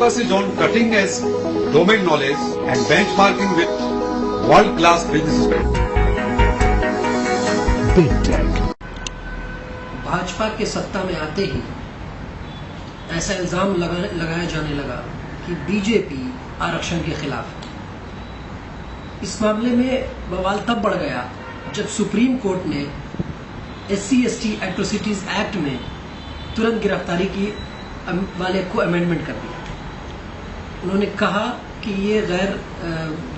focuses on cutting-edge domain knowledge and benchmarking with world-class businesses. Big Tech. Bhajpa के सत्ता में आते ही ऐसा इल्जाम लगाया जाने लगा कि बीजेपी आरक्षण के खिलाफ है। इस मामले में बवाल तब बढ़ गया जब सुप्रीम कोर्ट ने SC/ST एट्रोसिटीज एक्ट में तुरंत गिरफ्तारी की वाले को अमेंडमेंट कर दिया। उन्होंने कहा कि ये गैर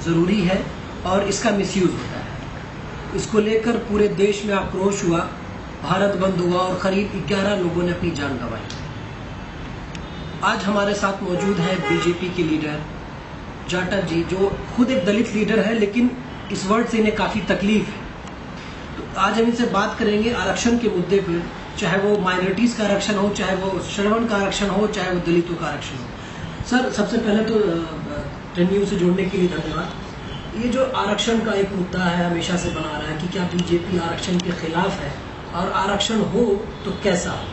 जरूरी है और इसका मिसयूज होता है। इसको लेकर पूरे देश में आक्रोश हुआ, भारत बंद हुआ और करीब 11 लोगों ने अपनी जान गंवाई। आज हमारे साथ मौजूद है बीजेपी के लीडर जाटव जी, जो खुद एक दलित लीडर है, लेकिन इस वर्ड से इन्हें काफी तकलीफ है। तो आज हम इनसे बात करेंगे आरक्षण के मुद्दे पर, चाहे वो माइनॉरिटीज का आरक्षण हो, चाहे वो श्रवण का आरक्षण हो, चाहे वो दलितों का आरक्षण हो। सर, सबसे पहले तो 10 न्यूज से जोड़ने के लिए धन्यवाद। ये जो आरक्षण का एक मुद्दा है, हमेशा से बना रहा है कि क्या बीजेपी आरक्षण के खिलाफ है और आरक्षण हो तो कैसा हो?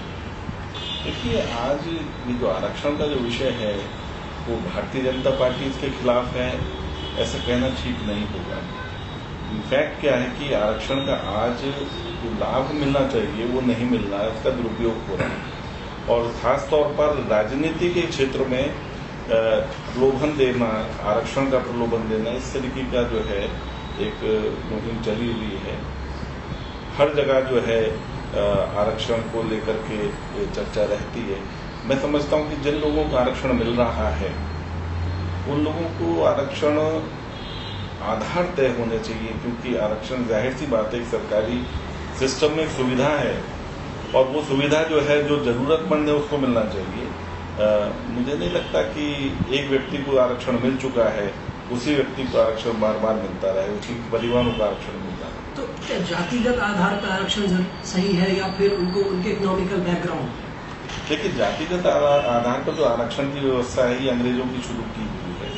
देखिए, आज ये जो आरक्षण का जो विषय है वो भारतीय जनता पार्टी इसके खिलाफ है, ऐसा कहना ठीक नहीं होगा। इनफैक्ट क्या है कि आरक्षण का आज जो लाभ मिलना चाहिए वो नहीं मिल रहा है, उसका दुरुपयोग हो रहा है। और खास तौर पर राजनीति के क्षेत्र में प्रलोभन देना, आरक्षण का प्रलोभन देना, इस तरीके का जो है एक मुहिम चली हुई है। हर जगह जो है आरक्षण को लेकर के चर्चा रहती है। मैं समझता हूं कि जिन लोगों को आरक्षण मिल रहा है उन लोगों को आरक्षण आधार तय होने चाहिए, क्योंकि आरक्षण जाहिर सी बात है एक सरकारी सिस्टम में सुविधा है और वो सुविधा जो है जो जरूरतमंद है उसको मिलना चाहिए। मुझे नहीं लगता कि एक व्यक्ति को आरक्षण मिल चुका है उसी व्यक्ति को आरक्षण बार बार मिलता रहे, उसकी परिवारों का आरक्षण मिलता रहे। तो क्या जातिगत आधार पर आरक्षण सही है या फिर उनको उनके इकोनॉमिकल बैकग्राउंड? देखिए, जातिगत आधार पर जो आरक्षण की व्यवस्था है ये अंग्रेजों की शुरू की हुई है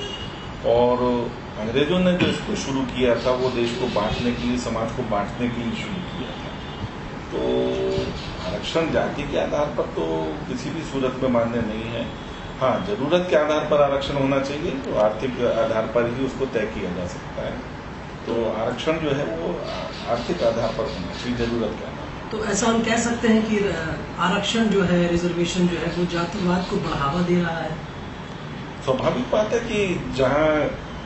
और अंग्रेजों ने जो इसको शुरू किया था वो देश को बांटने के लिए, समाज को बांटने के लिए शुरू किया था। तो आरक्षण जाति के आधार पर तो किसी भी सूरत में मान्य नहीं है। हाँ, जरूरत के आधार पर आरक्षण होना चाहिए, तो आर्थिक आधार पर ही उसको तय किया जा सकता है। तो आरक्षण जो है वो आर्थिक आधार पर होना चाहिए, जरूरत के आधार पर। तो ऐसा हम कह सकते हैं कि आरक्षण जो है, रिजर्वेशन जो है, वो जातिवाद को बढ़ावा दे रहा है। स्वाभाविक बात है कि जहाँ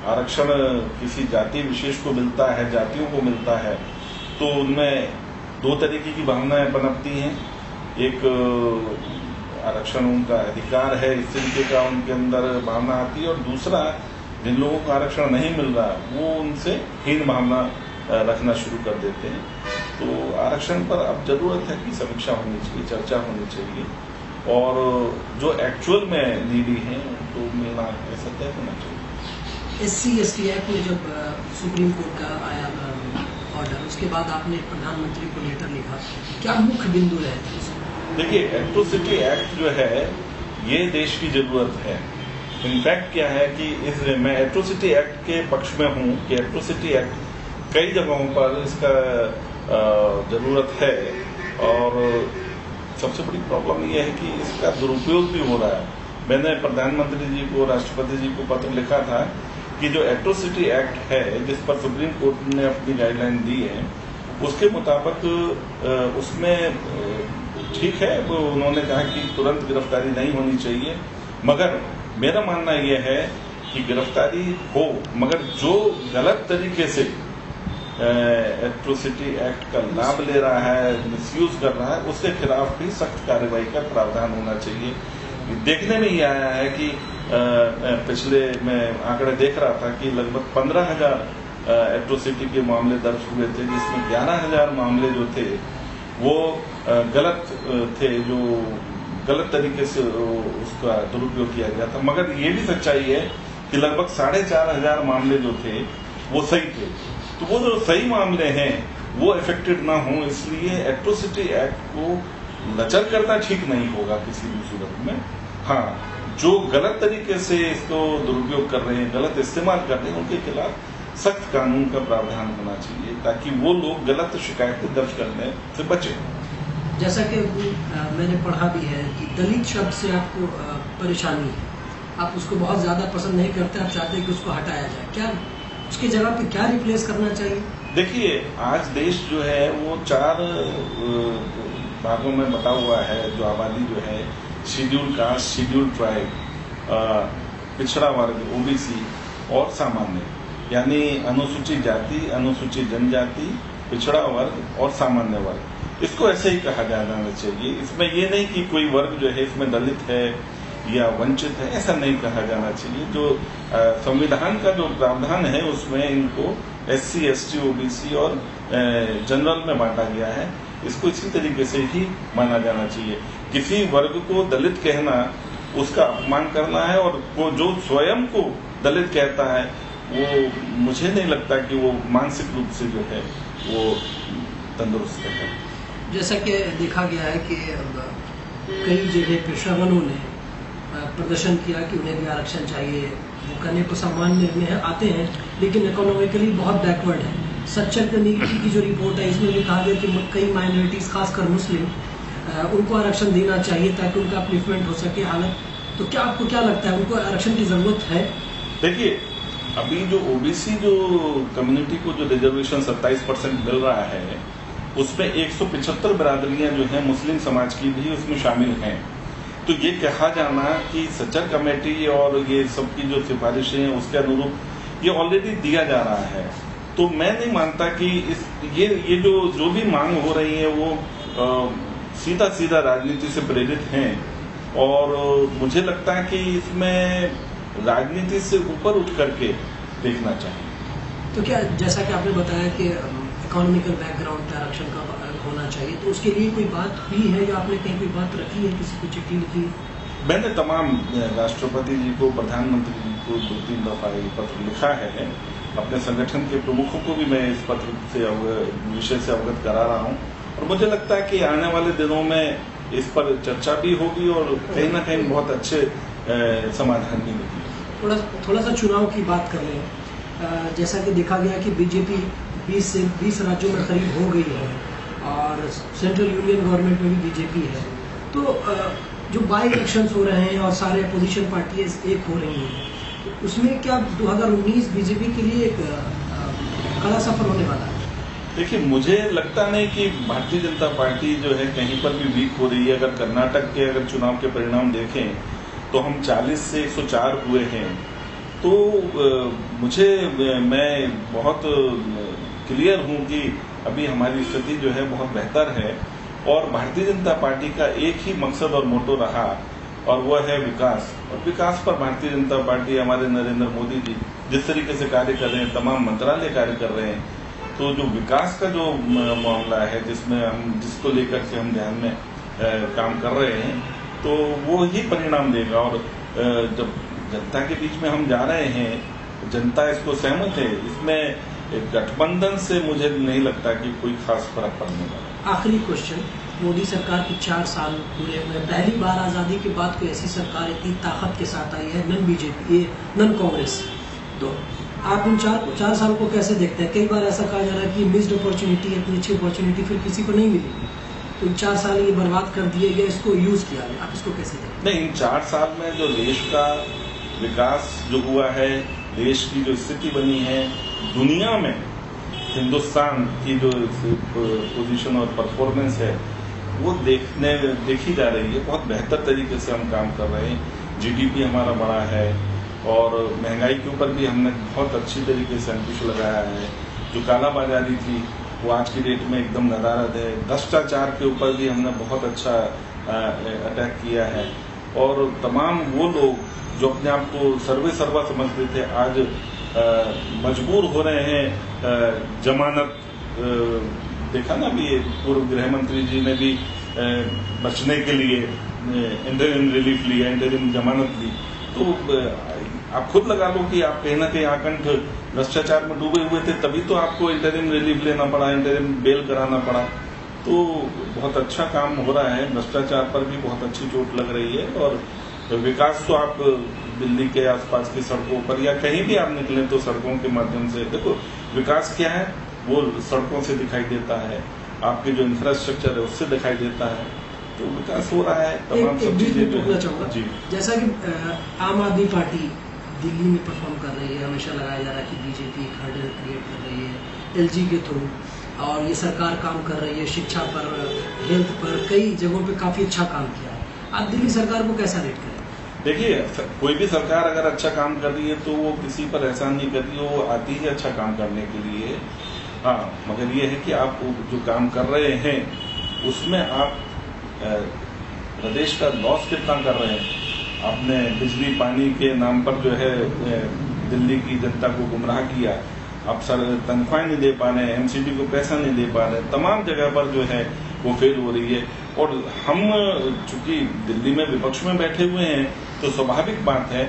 आरक्षण किसी जाति विशेष को मिलता है, जातियों को मिलता है, तो उनमें दो तरीके की भावनाएं पनपती हैं। एक आरक्षण उनका अधिकार है, इस तरीके का उनके अंदर भावना आती है, और दूसरा जिन लोगों को आरक्षण नहीं मिल रहा वो उनसे हीन भावना रखना शुरू कर देते हैं। तो आरक्षण पर अब जरूरत है कि समीक्षा होनी चाहिए, चर्चा होनी चाहिए और जो एक्चुअल में नीडी हैं उनको मिलना ऐसा तय होना चाहिए। SC/ST एक्ट में जब सुप्रीम कोर्ट का आया ऑर्डर, उसके बाद आपने प्रधानमंत्री को लेटर लिखा, क्या मुख्य बिंदु रहे थे? देखिए, एट्रोसिटी एक्ट जो है ये देश की जरूरत है। इनफैक्ट क्या है कि मैं एट्रोसिटी एक्ट के पक्ष में हूं कि एट्रोसिटी एक्ट कई जगहों पर इसका जरूरत है और सबसे बड़ी प्रॉब्लम यह है कि इसका दुरुपयोग भी हो रहा है। मैंने प्रधानमंत्री जी को, राष्ट्रपति जी को पत्र लिखा था कि जो एट्रोसिटी एक्ट है जिस पर सुप्रीम कोर्ट ने अपनी गाइडलाइन दी है उसके मुताबिक उसमें ठीक है, वो उन्होंने कहा कि तुरंत गिरफ्तारी नहीं होनी चाहिए, मगर मेरा मानना यह है कि गिरफ्तारी हो, मगर जो गलत तरीके से एट्रोसिटी एक्ट का लाभ ले रहा है, मिसयूज कर रहा है, उसके खिलाफ भी सख्त कार्रवाई का प्रावधान होना चाहिए। देखने में ये आया है कि पिछले मैं आंकड़े देख रहा था कि लगभग 15,000 एट्रोसिटी के मामले दर्ज हुए थे, जिसमें 11,000 मामले जो थे वो गलत थे, जो गलत तरीके से उसका दुरुपयोग किया गया था। मगर ये भी सच्चाई है कि लगभग 4,500 मामले जो थे वो सही थे। तो वो जो सही मामले हैं वो इफेक्टेड ना हो, इसलिए एट्रोसिटी एक्ट को लचर करना ठीक नहीं होगा किसी भी सूरत में। हाँ, जो गलत तरीके से इसको दुरुपयोग कर रहे हैं, गलत इस्तेमाल कर रहे हैं, उनके खिलाफ सख्त कानून का प्रावधान होना चाहिए ताकि वो लोग गलत शिकायतें दर्ज करने से बचे। जैसा कि मैंने पढ़ा भी है कि दलित शब्द से आपको परेशानी है, आप उसको बहुत ज़्यादा पसंद नहीं करते, आप चाहते हैं कि उसको हटाया जाए, क्या उसकी जगह पे क्या रिप्लेस करना चाहिए? देखिए, आज देश जो है वो 4 भागों में बटा हुआ है। जो आबादी जो है, शेड्यूल कास्ट, शेड्यूल ट्राइब, पिछड़ा वर्ग, ओबीसी और सामान्य, यानी अनुसूचित जाति, अनुसूचित जनजाति, पिछड़ा वर्ग और सामान्य वर्ग। इसको ऐसे ही कहा जाना चाहिए। इसमें ये नहीं कि कोई वर्ग जो है इसमें दलित है या वंचित है, ऐसा नहीं कहा जाना चाहिए। जो संविधान का जो प्रावधान है उसमें इनको SC, ST, OBC और जनरल में बांटा गया है। इसको इसी तरीके से ही माना जाना चाहिए। किसी वर्ग को दलित कहना उसका अपमान करना है, और वो जो स्वयं को दलित कहता है वो मुझे नहीं लगता कि वो मानसिक रूप से जो है वो तंदुरुस्त है। जैसा कि देखा गया है कि कई जगह पेशेवरों ने प्रदर्शन किया कि उन्हें भी आरक्षण चाहिए, वो करने को सामान्य में आते हैं लेकिन इकोनॉमिकली बहुत बैकवर्ड है। सच्चर कमेटी की जो रिपोर्ट है इसमें भी कहा गया कि कई माइनॉरिटीज, खासकर मुस्लिम, उनको आरक्षण देना चाहिए ताकि उनका अपलिफ्टमेंट हो सके हालत। तो क्या आपको क्या लगता है, उनको आरक्षण की जरूरत है? देखिए, अभी जो ओबीसी जो कम्युनिटी को जो रिजर्वेशन 27% मिल रहा है, उसमें 175 बिरादरियां जो हैं मुस्लिम समाज की भी उसमें शामिल हैं। तो ये कहा जाना कि सच्चर कमेटी और ये सबकी जो सिफारिशें हैं उसके अनुरूप ये ऑलरेडी दिया जा रहा है, तो मैं नहीं मानता कि ये जो भी मांग हो रही है वो सीधा सीधा राजनीति से प्रेरित हैं। और मुझे लगता है कि इसमें राजनीति से ऊपर उठ करके देखना चाहिए। तो क्या, जैसा कि आपने बताया कि इकोनॉमिकल बैकग्राउंड का आरक्षण का होना चाहिए, तो उसके लिए कोई बात हुई है या आपने कहीं कोई बात रखी है, किसी को चिट्ठी लिखी है? मैंने तमाम राष्ट्रपति जी को, प्रधानमंत्री जी को 2-3 दफा ये पत्र लिखा है। अपने संगठन के प्रमुखों को भी मैं इस पत्र से विषय से अवगत करा रहा हूँ, और मुझे लगता है कि आने वाले दिनों में इस पर चर्चा भी होगी और कहीं ना कहीं बहुत अच्छे समाधान भी मिलेगी। थोड़ा सा चुनाव की बात कर लें। जैसा कि देखा गया कि बीजेपी 20 राज्यों में करीब हो गई है और सेंट्रल यूनियन गवर्नमेंट में भी बीजेपी है। तो जो बाई इलेक्शंस हो रहे हैं और सारे अपोजिशन पार्टियां एक हो रही हैं, तो उसमें क्या 2019 बीजेपी के लिए एक कड़ा सफर होने वाला है? देखिए, मुझे लगता नहीं कि भारतीय जनता पार्टी जो है कहीं पर भी वीक हो रही है। अगर कर्नाटक के चुनाव के परिणाम देखें तो हम 40 से 104 हुए हैं। तो मैं बहुत क्लियर हूं कि अभी हमारी स्थिति जो है बहुत बेहतर है, और भारतीय जनता पार्टी का एक ही मकसद और मोटो रहा, और वह है विकास। और विकास पर भारतीय जनता पार्टी, हमारे नरेंद्र मोदी जी जिस तरीके से कार्य कर रहे हैं, तमाम मंत्रालय कार्य कर रहे हैं, तो जो विकास का जो मामला है जिसको लेकर के हम ध्यान में काम कर रहे हैं, तो वो ही परिणाम देगा। और जब जनता के बीच में हम जा रहे हैं, जनता इसको सहमत है, इसमें गठबंधन से मुझे नहीं लगता कि कोई खास फर्क पड़ने वाला। आखिरी क्वेश्चन, मोदी सरकार के 4 साल पूरे हुए, पहली बार आजादी के बाद कोई ऐसी सरकार इतनी ताकत के साथ आई है, नन बीजेपी, नन कांग्रेस। तो आप उन 4 साल को कैसे देखते हैं? कई बार ऐसा कहा जा रहा है कि मिस्ड अपॉर्चुनिटी, इतनी अच्छी अपॉर्चुनिटी फिर किसी को नहीं मिली, तो 4 साल ये बर्बाद कर दिए गए, इसको यूज किया गया, आप इसको कैसे देखते हैं? नहीं, इन 4 साल में जो देश का विकास जो हुआ है, देश की जो स्थिति बनी है, दुनिया में हिंदुस्तान की जो पोजीशन और परफॉर्मेंस है वो देखी जा रही है। बहुत बेहतर तरीके से हम काम कर रहे हैं। जीडीपी हमारा बड़ा है, और महंगाई के ऊपर भी हमने बहुत अच्छी तरीके से अंकुश लगाया है। जो कालाबाजारी थी वो आज की डेट में एकदम नदारद है। भ्रष्टाचार के ऊपर भी हमने बहुत अच्छा अटैक किया है, और तमाम वो लोग जो अपने आप को सर्वा समझते थे, आज मजबूर हो रहे हैं जमानत। देखा ना, अभी पूर्व गृह मंत्री जी ने भी बचने के लिए इंटरिम रिलीफ लिया, इंटरिम जमानत ली। तो आप खुद लगा लो कि आप कहीं ना कहीं आकंठ भ्रष्टाचार में डूबे हुए थे, तभी तो आपको इंटरिम रिलीफ लेना पड़ा, इंटरिम बेल कराना पड़ा। तो बहुत अच्छा काम हो रहा है, भ्रष्टाचार पर भी बहुत अच्छी चोट लग रही है। और विकास तो आप दिल्ली के आसपास की सड़कों पर या कहीं भी आप निकले तो सड़कों के माध्यम से देखो, विकास क्या है वो सड़कों से दिखाई देता है, आपके जो इंफ्रास्ट्रक्चर है उससे दिखाई देता है। तो विकास हो रहा है, तमाम एक सब बीच में चीजें टूटना चाहूंगा जी। जैसा कि आम आदमी पार्टी दिल्ली में परफॉर्म कर रही है, हमेशा लगाया जा रहा है कि बीजेपी एक हर्डल क्रिएट कर रही है एलजी के थ्रू, और ये सरकार काम कर रही है शिक्षा पर, हेल्थ पर, कई जगहों पे काफी अच्छा काम किया है। आप दिल्ली सरकार को कैसा रेट करें? देखिए, कोई भी सरकार अगर अच्छा काम कर रही है तो वो किसी पर एहसान नहीं कर रही, वो आती है अच्छा काम करने के लिए। हाँ, मगर ये है कि आप जो काम कर रहे हैं उसमें आप प्रदेश का लॉस कितना कर रहे हैं। आपने बिजली पानी के नाम पर जो है दिल्ली की जनता को गुमराह किया, आप सर तनख्वाह नहीं दे पा रहे हैं, एमसीडी को पैसा नहीं दे पा रहे हैं, तमाम जगह पर जो है वो फेल हो रही है। और हम चूंकि दिल्ली में विपक्ष में बैठे हुए हैं तो स्वाभाविक बात है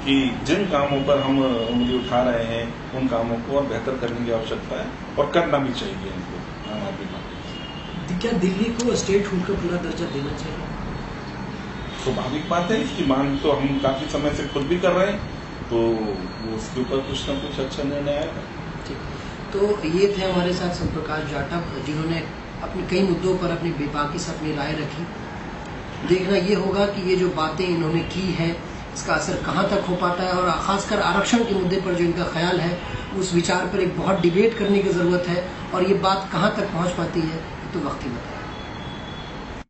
कि जिन कामों पर हम उंगली उठा रहे हैं उन कामों को और बेहतर करने की आवश्यकता है और करना भी चाहिए इनको आम आदमी पार्टी। क्या दिल्ली को स्टेट हुड का पूरा दर्जा देना चाहिए? स्वाभाविक बात है, इसकी मांग तो हम काफी समय से खुद भी कर रहे हैं, तो वो उसके ऊपर कुछ न कुछ अच्छा निर्णय आएगा। ठीक, तो ये थे हमारे साथ शिवप्रकाश जाटव, जिन्होंने अपने कई मुद्दों पर अपनी बेबाकी से अपनी राय रखी। देखना ये होगा कि ये जो बातें इन्होंने की है इसका असर कहाँ तक हो पाता है, और खासकर आरक्षण के मुद्दे पर जो इनका ख्याल है उस विचार पर एक बहुत डिबेट करने की जरूरत है, और ये बात कहाँ तक पहुँच पाती है तो वक्त ही बताएगा।